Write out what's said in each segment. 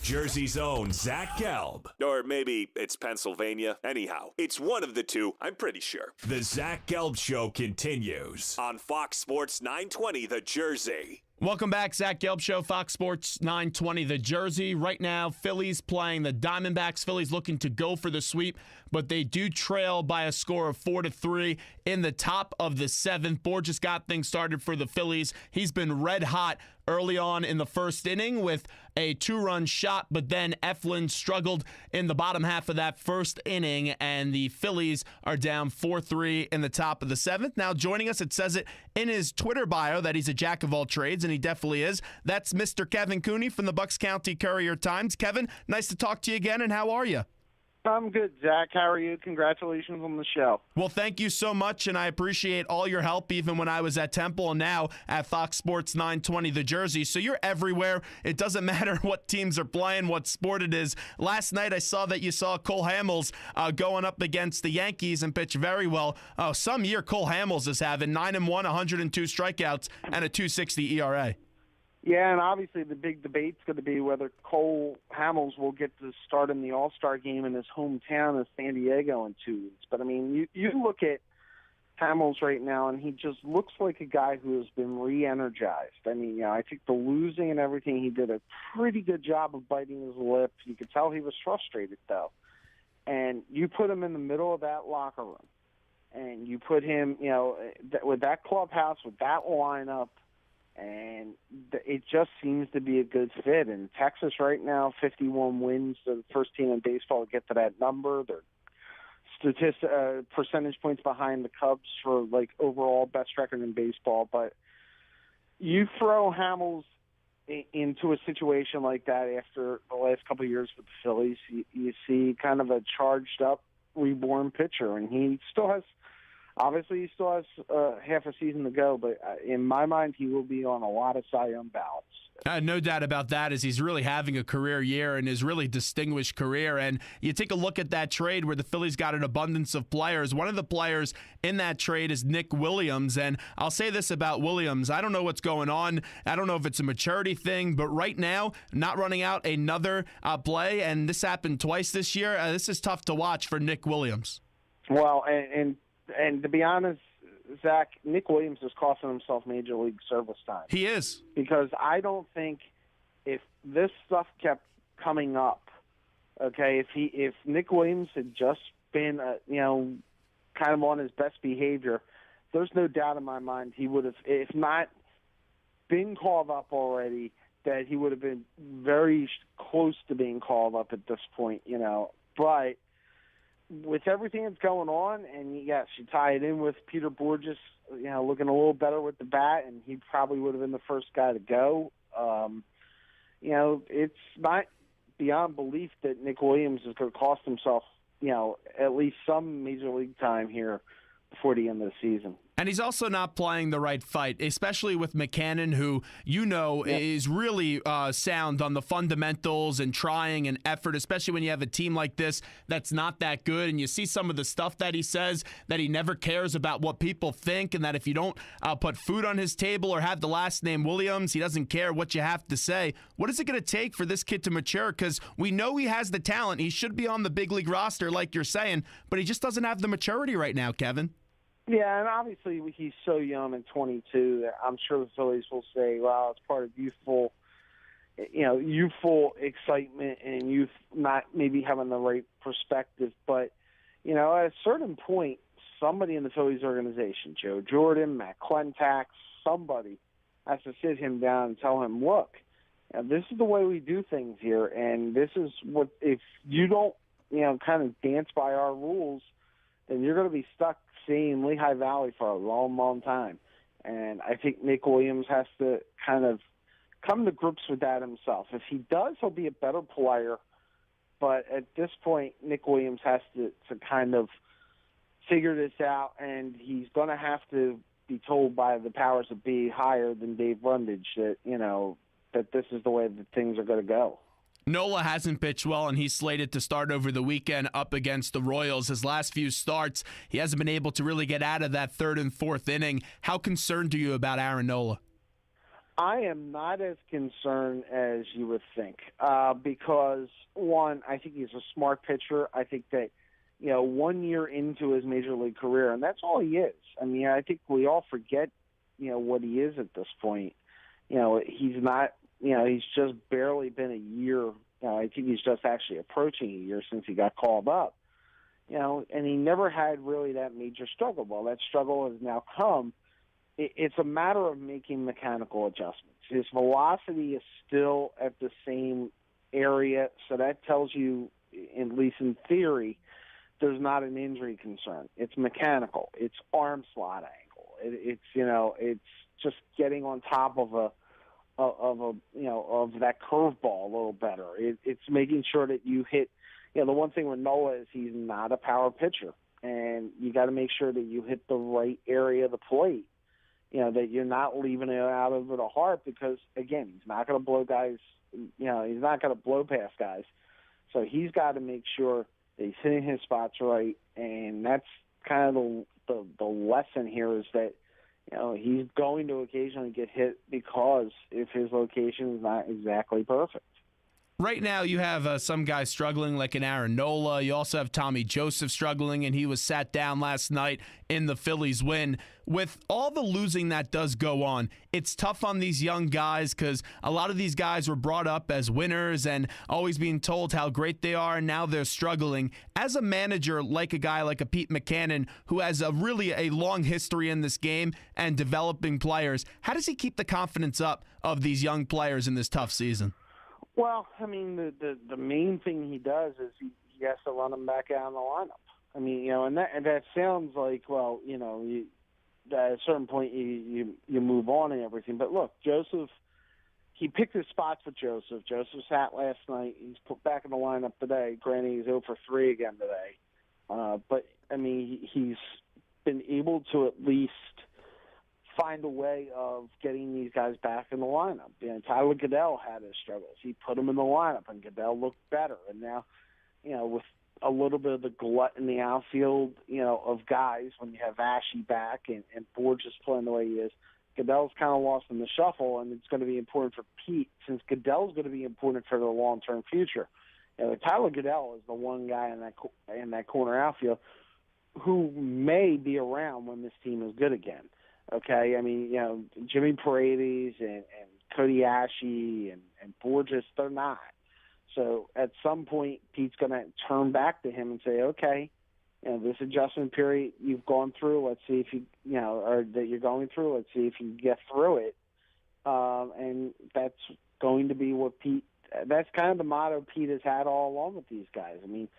Jersey's own Zach Gelb. Or maybe it's Pennsylvania. Anyhow, it's one of the two, I'm pretty sure. The Zach Gelb Show continues on Fox Sports 920 The Jersey. Welcome back, Zach Gelb Show, Fox Sports 920 The Jersey. Right now, Phillies playing the Diamondbacks. Phillies looking to go for the sweep, but they do trail by a score of 4-3 in the top of the seventh. Borges got things started for the Phillies. He's been red hot early on in the first inning with a two-run shot, but then Eflin struggled in the bottom half of that first inning, and the Phillies are down 4-3 in the top of the seventh. Now joining us, it says it in his Twitter bio that he's a jack of all trades, and he definitely is. That's Mr. Kevin Cooney from the Bucks County Courier-Times. Kevin, nice to talk to you again, and how are you? I'm good, Zach. How are you? Congratulations on the show. Well, thank you so much, and I appreciate all your help, even when I was at Temple and now at Fox Sports 920 The Jersey. So you're everywhere. It doesn't matter what teams are playing, what sport it is. Last night I saw that you saw Cole Hamels going up against the Yankees and pitch very well. Some year Cole Hamels is having 9-1, 102 strikeouts, and a 2.60 ERA. Yeah, and obviously the big debate's going to be whether Cole Hamels will get to start in the All-Star game in his hometown of San Diego in 2 weeks. But, I mean, you look at Hamels right now, and he just looks like a guy who has been re-energized. I mean, I think the losing and everything, he did a pretty good job of biting his lip. You could tell he was frustrated, though. And you put him in the middle of that locker room, and you put him, with that clubhouse, with that lineup, and it just seems to be a good fit. And Texas right now, 51 wins, the first team in baseball to get to that number. They're percentage points behind the Cubs for overall best record in baseball. But you throw Hamels into a situation like that after the last couple of years with the Phillies, you see kind of a charged up, reborn pitcher, and he still has. Obviously, he still has half a season to go, but in my mind, he will be on a lot of Cy Young ballots. No doubt about that, as he's really having a career year and his really distinguished career. And you take a look at that trade where the Phillies got an abundance of players. One of the players in that trade is Nick Williams. And I'll say this about Williams. I don't know what's going on. I don't know if it's a maturity thing, but right now, not running out another play, and this happened twice this year. This is tough to watch for Nick Williams. Well, and to be honest, Zach, Nick Williams is costing himself Major League service time. He is. Because I don't think if this stuff kept coming up, okay, if Nick Williams had just been, kind of on his best behavior, there's no doubt in my mind he would have, if not been called up already, that he would have been very close to being called up at this point, But with everything that's going on, and yes, you tie it in with Peter Borges, looking a little better with the bat, and he probably would have been the first guy to go. It's not beyond belief that Nick Williams is going to cost himself, at least some Major League time here before the end of the season. And he's also not playing the right fight, especially with Mackanin, who is really sound on the fundamentals and trying and effort, especially when you have a team like this that's not that good. And you see some of the stuff that he says, that he never cares about what people think, and that if you don't put food on his table or have the last name Williams, he doesn't care what you have to say. What is it going to take for this kid to mature? Because we know he has the talent. He should be on the big league roster, like you're saying, but he just doesn't have the maturity right now, Kevin. Yeah, and obviously he's so young and 22 that I'm sure the Phillies will say, well, it's part of youthful excitement and youth not maybe having the right perspective. But, at a certain point, somebody in the Phillies organization, Joe Jordan, Matt Klentak, somebody has to sit him down and tell him, look, this is the way we do things here, and this is what, if you don't, kind of dance by our rules, then you're going to be stuck seeing Lehigh Valley for a long, long time. And I think Nick Williams has to kind of come to grips with that himself. If he does, he'll be a better player. But at this point, Nick Williams has to kind of figure this out, and he's going to have to be told by the powers that be higher than Dave Brundage that, that this is the way that things are going to go. Nola hasn't pitched well, and he's slated to start over the weekend up against the Royals. His last few starts, he hasn't been able to really get out of that third and fourth inning. How concerned are you about Aaron Nola? I am not as concerned as you would think because, one, I think he's a smart pitcher. I think that, 1 year into his major league career, and that's all he is. I mean, I think we all forget, what he is at this point. He's not, he's just barely been a year. I think he's just actually approaching a year since he got called up. And he never had really that major struggle. Well, that struggle has now come. It's a matter of making mechanical adjustments. His velocity is still at the same area, so that tells you, at least in theory, there's not an injury concern. It's mechanical. It's arm slot angle. It's just getting on top of that curveball a little better. It's making sure that you hit. The one thing with Nola is he's not a power pitcher, and you got to make sure that you hit the right area of the plate. That you're not leaving it out of the heart because, again, he's not going to blow guys. He's not going to blow past guys. So he's got to make sure that he's hitting his spots right, and that's kind of the lesson here is that, he's going to occasionally get hit because if his location is not exactly perfect. Right now, you have some guys struggling like an Aaron Nola. You also have Tommy Joseph struggling, and he was sat down last night in the Phillies win. With all the losing that does go on, it's tough on these young guys because a lot of these guys were brought up as winners and always being told how great they are, and now they're struggling. As a manager, like a guy like a Pete Mackanin, who has really a long history in this game and developing players, how does he keep the confidence up of these young players in this tough season? Well, I mean, the main thing he does is he has to run them back out in the lineup. I mean, and that sounds like, well, at a certain point you move on and everything. But look, Joseph, he picked his spots with Joseph. Joseph sat last night. He's put back in the lineup today. Granted, he's 0 for 3 again today. But, I mean, he's been able to at least find a way of getting these guys back in the lineup. Tyler Goodell had his struggles. He put him in the lineup, and Goodell looked better. And now, with a little bit of the glut in the outfield, of guys, when you have Ashe back and Borges playing the way he is, Goodell's kind of lost in the shuffle, and it's going to be important for Pete, since Goodell's going to be important for the long-term future. Tyler Goodell is the one guy in that corner outfield who may be around when this team is good again. Okay, I mean, Jimmy Paredes and Cody Ashe and Borges, they're not. So at some point, Pete's going to turn back to him and say, okay, this adjustment period you've gone through, let's see if or that you're going through, let's see if you can get through it. And that's going to be what Pete, that's kind of the motto Pete has had all along with these guys. I mean,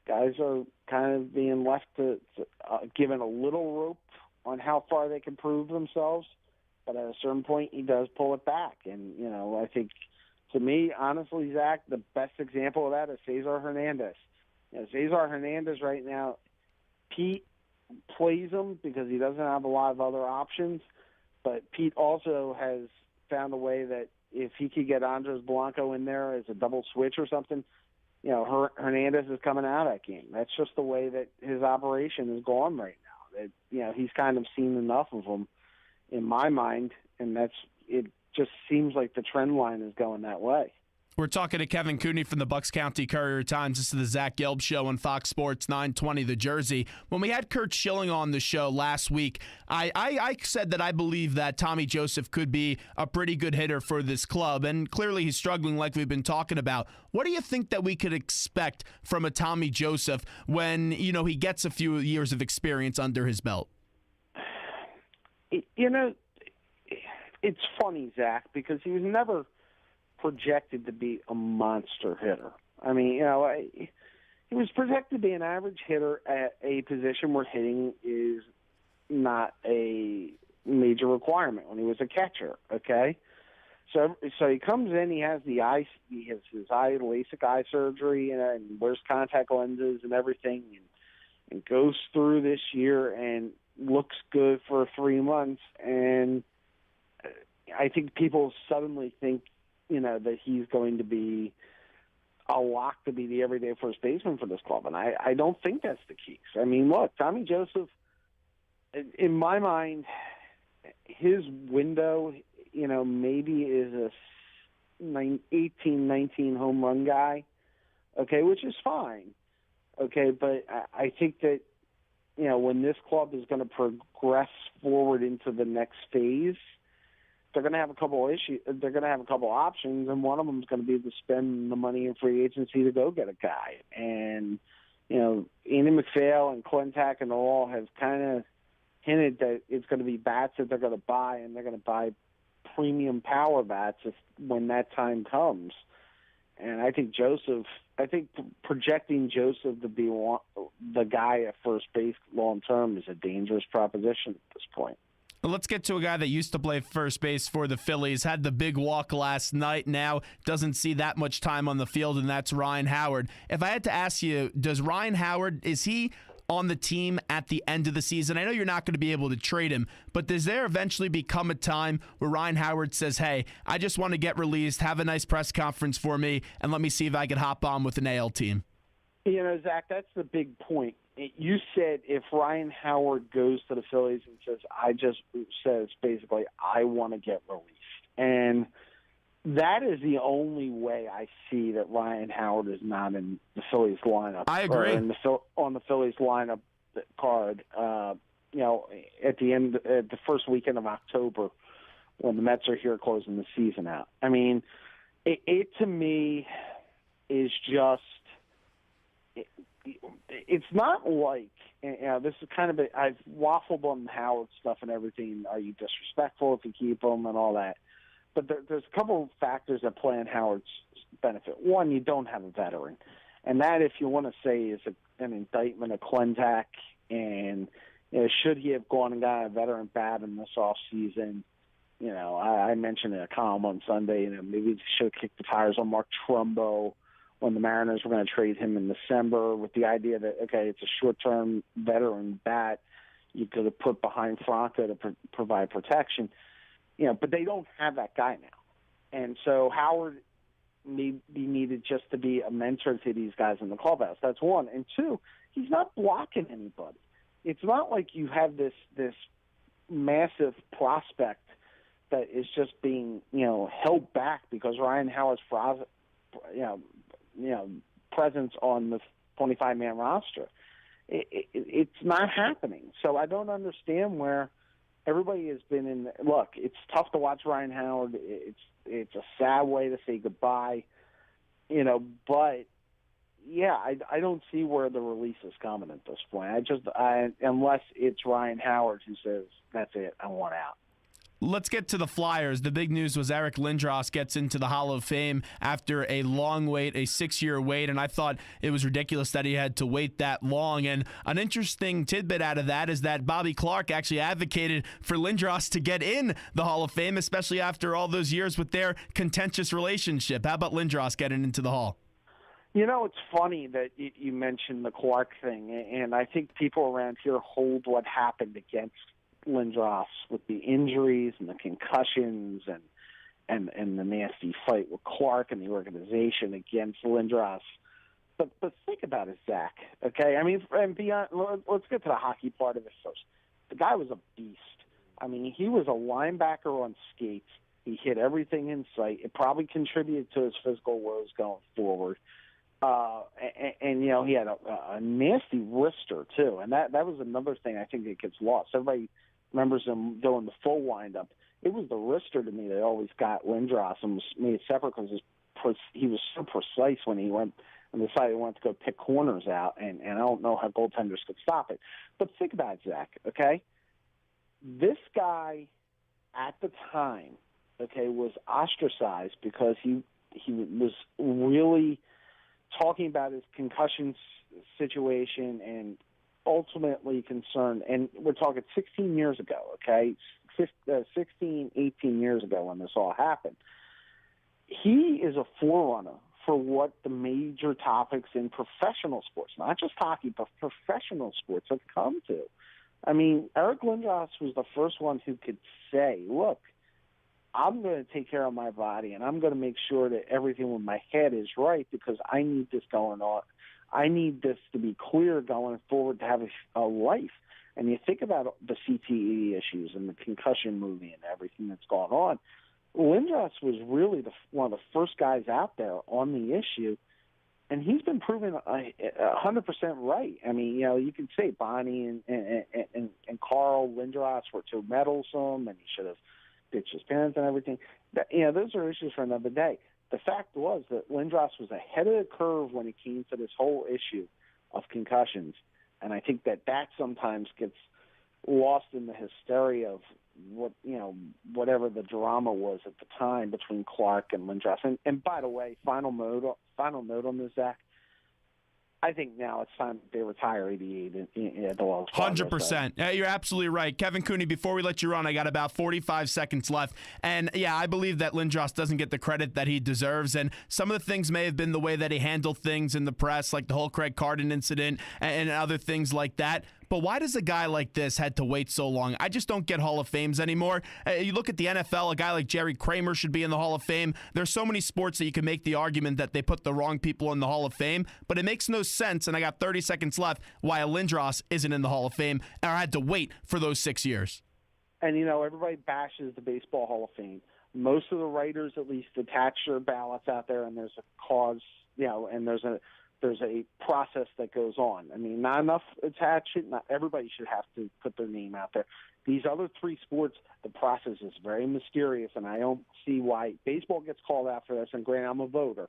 guys are kind of being left to given a little rope on how far they can prove themselves, but at a certain point he does pull it back. And, I think, to me, honestly, Zach, the best example of that is Cesar Hernandez. Cesar Hernandez right now, Pete plays him because he doesn't have a lot of other options, but Pete also has found a way that if he could get Andres Blanco in there as a double switch or something, Hernandez is coming out of that game. That's just the way that his operation is going right now. That, he's kind of seen enough of them, in my mind, and it just seems like the trend line is going that way. We're talking to Kevin Cooney from the Bucks County Courier-Times. This is the Zach Gelb Show on Fox Sports 920 The Jersey. When we had Kurt Schilling on the show last week, I said that I believe that Tommy Joseph could be a pretty good hitter for this club, and clearly he's struggling like we've been talking about. What do you think that we could expect from a Tommy Joseph when, he gets a few years of experience under his belt? It's funny, Zach, because he was never projected to be a monster hitter. I mean, he was projected to be an average hitter at a position where hitting is not a major requirement when he was a catcher, okay? So he comes in, he has his LASIK eye surgery and wears contact lenses and everything and goes through this year and looks good for 3 months, and I think people suddenly think, that he's going to be a lock to be the everyday first baseman for this club. And I don't think that's the case. I mean, look, Tommy Joseph, in my mind, his window, maybe is a 18, 19 home run guy, okay, which is fine, okay, but I think that, when this club is going to progress forward into the next phase, they're going to have a couple issues. They're going to have a couple options, and one of them is going to be to spend the money in free agency to go get a guy. And Ian McPhail and Clintack and all have kind of hinted that it's going to be bats that they're going to buy, and they're going to buy premium power bats when that time comes. And I think projecting Joseph to be the guy at first base long term is a dangerous proposition at this point. Let's get to a guy that used to play first base for the Phillies, had the big walk last night, now doesn't see that much time on the field, and that's Ryan Howard. If I had to ask you, does Ryan Howard, is he on the team at the end of the season? I know you're not going to be able to trade him, but does there eventually become a time where Ryan Howard says, hey, I just want to get released, have a nice press conference for me, and let me see if I can hop on with an AL team? Zach, that's the big point. You said if Ryan Howard goes to the Phillies and says basically, I want to get released. And that is the only way I see that Ryan Howard is not in the Phillies lineup. I agree. Or on the Phillies lineup card, at the first weekend of October when the Mets are here closing the season out. I mean, it to me is just it's not like, this is kind of I've waffled on Howard stuff and everything. Are you disrespectful if you keep him and all that? But there's a couple of factors that play in Howard's benefit. One, you don't have a veteran. And that, if you want to say, is an indictment of Clintack. And should he have gone and got a veteran bat in this offseason? I mentioned in a column on Sunday, maybe they should have kicked the tires on Mark Trumbo when the Mariners were going to trade him in December, with the idea that, okay, it's a short-term veteran bat you could have put behind Franco to provide protection. But they don't have that guy now. And so Howard may be needed just to be a mentor to these guys in the clubhouse. That's one. And two, he's not blocking anybody. It's not like you have this massive prospect that is just being, held back because Ryan Howard's presence on the 25-man roster. It's not happening. So I don't understand where everybody has been in. Look, it's tough to watch Ryan Howard. It's a sad way to say goodbye, but yeah, I don't see where the release is coming at this point. Unless it's Ryan Howard who says, that's it, I want out. Let's get to the Flyers. The big news was Eric Lindros gets into the Hall of Fame after a long wait, a 6-year wait, and I thought it was ridiculous that he had to wait that long. And an interesting tidbit out of that is that Bobby Clark actually advocated for Lindros to get in the Hall of Fame, especially after all those years with their contentious relationship. How about Lindros getting into the Hall? It's funny that you mentioned the Clark thing, and I think people around here hold what happened against Lindros with the injuries and the concussions and the nasty fight with Clark and the organization against Lindros. But think about it, Zach. Okay, I mean, and beyond, let's get to the hockey part of it first. The guy was a beast. I mean, he was a linebacker on skates. He hit everything in sight. It probably contributed to his physical woes going forward. And he had a nasty wrister too, and that was another thing I think that gets lost. Everybody remembers him doing the full windup. It was the wrister to me that always got Lindros and was made separate because he was so precise when he went and decided he wanted to go pick corners out, and I don't know how goaltenders could stop it. But think about it, Zach, okay? This guy at the time, okay, was ostracized because he was really talking about his concussion situation and ultimately concerned, and we're talking 16 years ago, okay, 16, 18 years ago when this all happened. He is a forerunner for what the major topics in professional sports, not just hockey, but professional sports have come to. I mean, Eric Lindros was the first one who could say, look, I'm going to take care of my body, and I'm going to make sure that everything with my head is right because I need this going on. I need this to be clear going forward to have a life. And you think about the CTE issues and the concussion movie and everything that's gone on. Lindros was really one of the first guys out there on the issue, and he's been proven 100% right. I mean, you can say Bonnie and Carl Lindros were too meddlesome, and he should have ditched his parents and everything. Those are issues for another day. The fact was that Lindros was ahead of the curve when it came to this whole issue of concussions, and I think that sometimes gets lost in the hysteria of whatever the drama was at the time between Clark and Lindros. And by the way, final note on this, Zach. I think now it's time they retire 88 at the Wells Fargo. 100%. Yeah, you're absolutely right. Kevin Cooney, before we let you run, I got about 45 seconds left. And, yeah, I believe that Lindros doesn't get the credit that he deserves. And some of the things may have been the way that he handled things in the press, like the whole Craig Carden incident and other things like that. But why does a guy like this had to wait so long? I just don't get Hall of Fames anymore. You look at the NFL, a guy like Jerry Kramer should be in the Hall of Fame. There's so many sports that you can make the argument that they put the wrong people in the Hall of Fame, but it makes no sense, and I got 30 seconds left, why a Lindros isn't in the Hall of Fame, and I had to wait for those 6 years. And, everybody bashes the Baseball Hall of Fame. Most of the writers at least attach their ballots out there, and there's a cause, and there's a process that goes on. I mean, not enough attach it. Not everybody should have to put their name out there. These other three sports, the process is very mysterious, and I don't see why baseball gets called out for this. And granted, I'm a voter,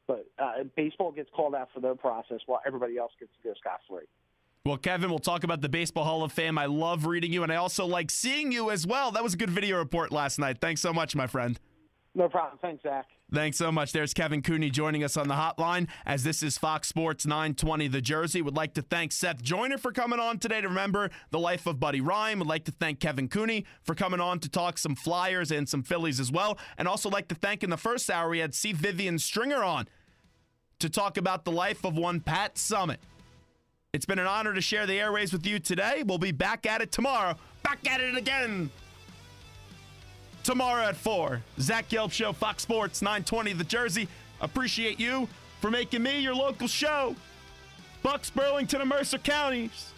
but baseball gets called out for their process while everybody else gets to go scot-free. Well, Kevin, we'll talk about the Baseball Hall of Fame. I love reading you, and I also like seeing you as well. That was a good video report last night. Thanks so much, my friend. No problem. Thanks, Zach. Thanks so much. There's Kevin Cooney joining us on the hotline as this is Fox Sports 920 The Jersey. Would like to thank Seth Joyner for coming on today to remember the life of Buddy Ryan. Would like to thank Kevin Cooney for coming on to talk some Flyers and some Phillies as well. And also like to thank in the first hour we had C. Vivian Stringer on to talk about the life of one Pat Summitt. It's been an honor to share the airways with you today. We'll be back at it tomorrow. Back at it again tomorrow at 4. Zach Gelb Show, Fox Sports 920 The Jersey. Appreciate you for making me your local show. Bucks, Burlington, and Mercer Counties.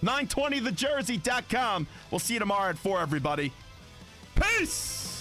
920thejersey.com. We'll see you tomorrow at 4, everybody. Peace!